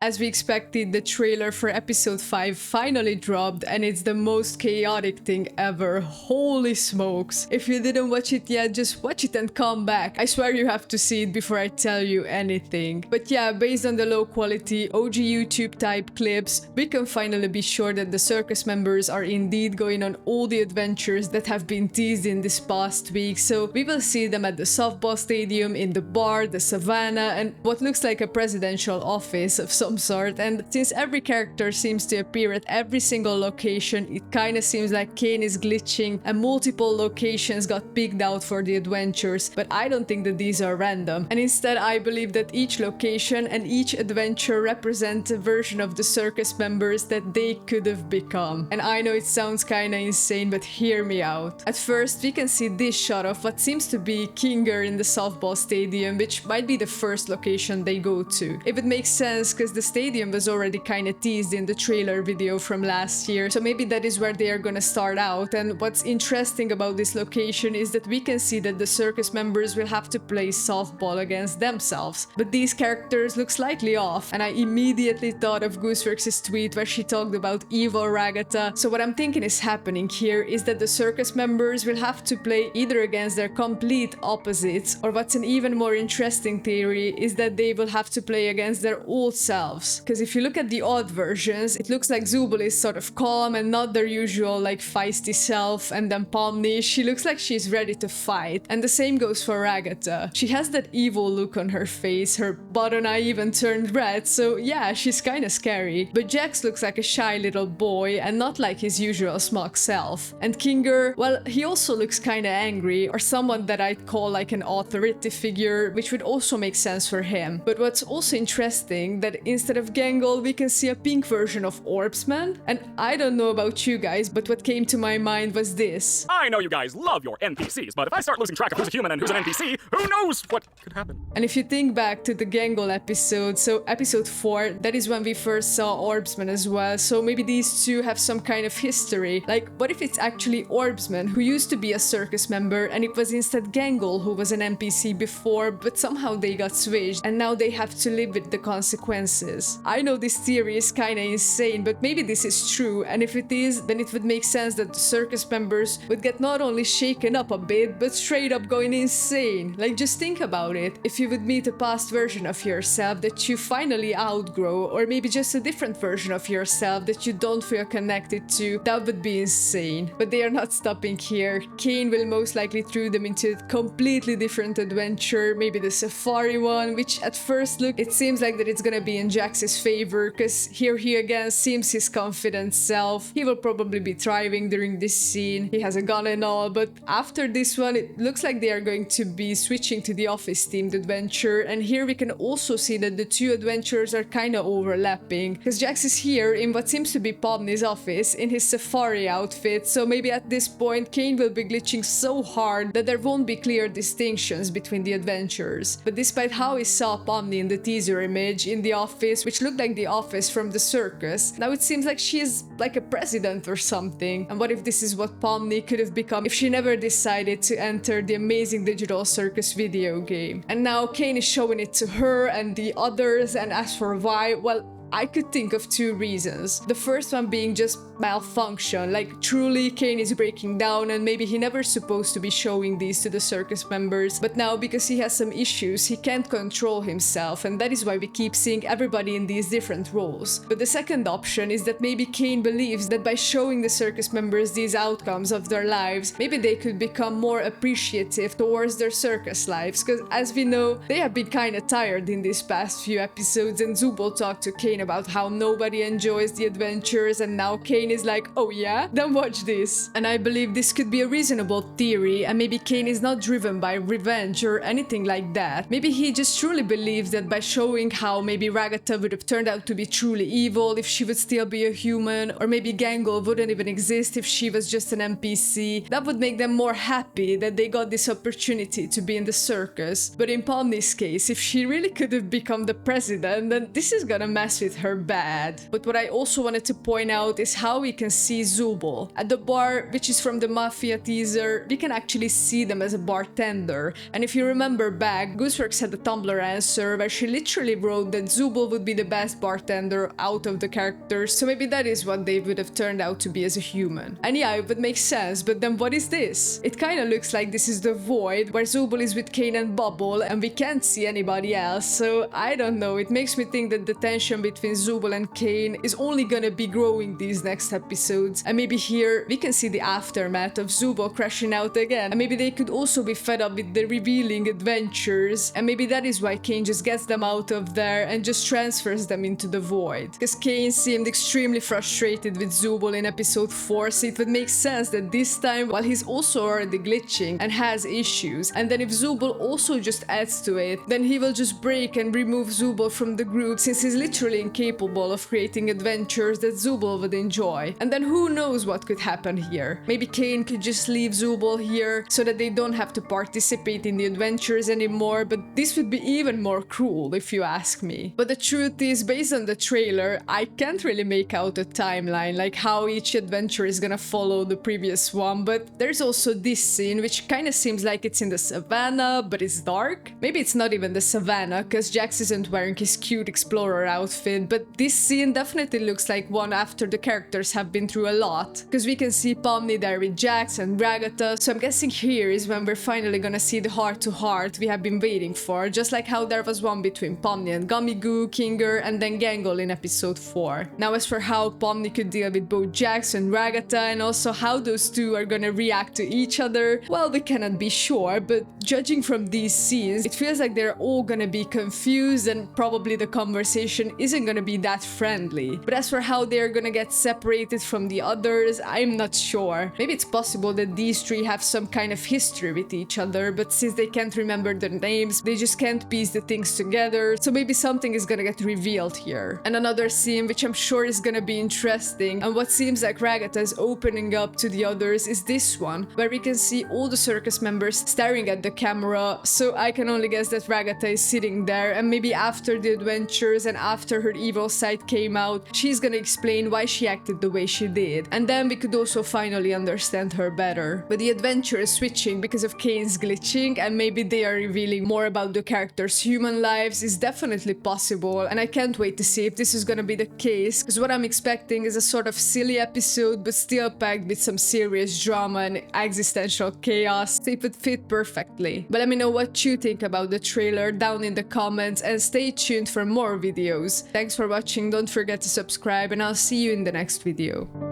As we expected, the trailer for episode 5 finally dropped, and it's the most chaotic thing ever. Holy smokes. If you didn't watch it yet, just watch it and come back. I swear you have to see it before I tell you anything. But yeah, based on the low quality OG YouTube type clips, we can finally be sure that the circus members are indeed going on all the adventures that have been teased in this past week. So we will see them at the softball stadium, in the bar, the savannah, and what looks like a presidential office of some sort. And since every character seems to appear at every single location, it kinda seems like Kane is glitching and multiple locations got picked out for the adventures, but I don't think that these are random. And instead I believe that each location and each adventure represents a version of the circus members that they could have become. And I know it sounds kinda insane, but hear me out. At first we can see this shot of what seems to be Kinger in the softball stadium, which might be the first location they go to. If it makes sense, because the stadium was already kinda teased in the trailer video from last year, so maybe that is where they are gonna start out. And what's interesting about this location is that we can see that the circus members will have to play softball against themselves. But these characters look slightly off, and I immediately thought of Gooseworks' tweet where she talked about evil Ragata. So what I'm thinking is happening here is that the circus members will have to play either against their complete opposites, or what's an even more interesting theory is that they will have to play against their old selves. Because if you look at the odd versions, it looks like Zubul is sort of calm and not their usual like feisty self, and then Pomni, she looks like she's ready to fight. And the same goes for Ragata. She has that evil look on her face, her bottom eye even turned red, so yeah, she's kinda scary. But Jax looks like a shy little boy and not like his usual smug self. And Kinger, well, he also looks kinda angry, or someone that I'd call like an authority figure, which would also make sense for him. But what's also interesting, that instead of Gangle, we can see a pink version of Orbsman. And I don't know about you guys, but what came to my mind was this. I know you guys love your NPCs, but if I start losing track of who's a human and who's an NPC, who knows what could happen? And if you think back to the Gangle episode, so episode 4, that is when we first saw Orbsman as well, so maybe these two have some kind of history. Like, what if it's actually Orbsman who used to be a circus member, and it was instead Gangle who was an NPC before, but somehow they got switched, and now they have to live with the consequences. I know this theory is kinda insane, but maybe this is true, and if it is, then it would make sense that the circus members would get not only shaken up a bit, but straight up going insane. Like, just think about it. If you would meet a past version of yourself that you finally outgrow, or maybe just a different version of yourself that you don't feel connected to, that would be insane. But they are not stopping here. Kane will most likely throw them into a completely different adventure, maybe the safari one, which at first look, it seems like that it's gonna be in Jax's favor, because here he again seems his confident self. He will probably be thriving during this scene. He has a gun and all, but after this one, it looks like they are going to be switching to the office-themed adventure, and here we can also see that the two adventures are kinda overlapping, because Jax is here in what seems to be Pomni's office in his safari outfit, so maybe at this point Kane will be glitching so hard that there won't be clear distinctions between the adventures. But despite how he saw Pomni in the teaser image in the office, which looked like the office from the circus, now it seems like she is like a president or something. And what if this is what Pomni could have become if she never decided to enter the amazing digital circus video game? And now Kane is showing it to her and the others, and as for why, well, I could think of two reasons. The first one being just malfunction, like truly Kane is breaking down and maybe he never supposed to be showing these to the circus members, but now because he has some issues, he can't control himself, and that is why we keep seeing everybody in these different roles. But the second option is that maybe Kane believes that by showing the circus members these outcomes of their lives, maybe they could become more appreciative towards their circus lives, because as we know, they have been kinda tired in these past few episodes, and Zubul talked to Kane about how nobody enjoys the adventures, and now Kane is like, oh yeah? Then watch this. And I believe this could be a reasonable theory, and maybe Kane is not driven by revenge or anything like that. Maybe he just truly believes that by showing how maybe Ragata would have turned out to be truly evil if she would still be a human, or maybe Gangle wouldn't even exist if she was just an NPC, that would make them more happy that they got this opportunity to be in the circus. But in Pomni's case, if she really could have become the president, then this is gonna mess with treated her bad. But what I also wanted to point out is how we can see Zubul. At the bar, which is from the Mafia teaser, we can actually see them as a bartender. And if you remember back, Gooseworks had a Tumblr answer where she literally wrote that Zubul would be the best bartender out of the characters, so maybe that is what they would have turned out to be as a human. And yeah, it would make sense, but then what is this? It kinda looks like this is the Void, where Zubul is with Kane and Bubble, and we can't see anybody else, so I don't know, it makes me think that the tension between Zubul and Kane is only gonna be growing these next episodes, and maybe here we can see the aftermath of Zubul crashing out again, and maybe they could also be fed up with the revealing adventures, and maybe that is why Kane just gets them out of there and just transfers them into the Void. Because Kane seemed extremely frustrated with Zubul in episode 4, so it would make sense that this time, while he's also already glitching and has issues, and then if Zubul also just adds to it, then he will just break and remove Zubul from the group, since he's literally incapable of creating adventures that Zubul would enjoy. And then who knows what could happen here. Maybe Kane could just leave Zubul here so that they don't have to participate in the adventures anymore, but this would be even more cruel if you ask me. But the truth is, based on the trailer, I can't really make out a timeline, like how each adventure is gonna follow the previous one, but there's also this scene which kinda seems like it's in the savannah, but it's dark. Maybe it's not even the savannah, cause Jax isn't wearing his cute explorer outfit, but this scene definitely looks like one after the characters have been through a lot, cause we can see Pomni there with Jax and Ragatha, so I'm guessing here is when we're finally gonna see the heart-to-heart we have been waiting for, just like how there was one between Pomni and Gummigoo, Kinger, and then Gangle in episode 4. Now as for how Pomni could deal with both Jax and Ragatha, and also how those two are gonna react to each other, well, we cannot be sure, but judging from these scenes, it feels like they're all gonna be confused and probably the conversation isn't gonna be that friendly. But as for how they're gonna get separated from the others, I'm not sure. Maybe it's possible that these three have some kind of history with each other, but since they can't remember their names, they just can't piece the things together, so maybe something is gonna get revealed here. And another scene which I'm sure is gonna be interesting, and what seems like Ragatha is opening up to the others, is this one, where we can see all the circus members staring at the camera, so I can only guess that Ragatha is sitting there, and maybe after the adventures and after her evil side came out, she's gonna explain why she acted the way she did, and then we could also finally understand her better. But the adventure is switching because of Kane's glitching, and maybe they are revealing more about the characters' human lives is definitely possible, and I can't wait to see if this is gonna be the case, because what I'm expecting is a sort of silly episode but still packed with some serious drama and existential chaos, so it would fit perfectly. But let me know what you think about the trailer down in the comments, and stay tuned for more videos. Thanks for watching, don't forget to subscribe, and I'll see you in the next video.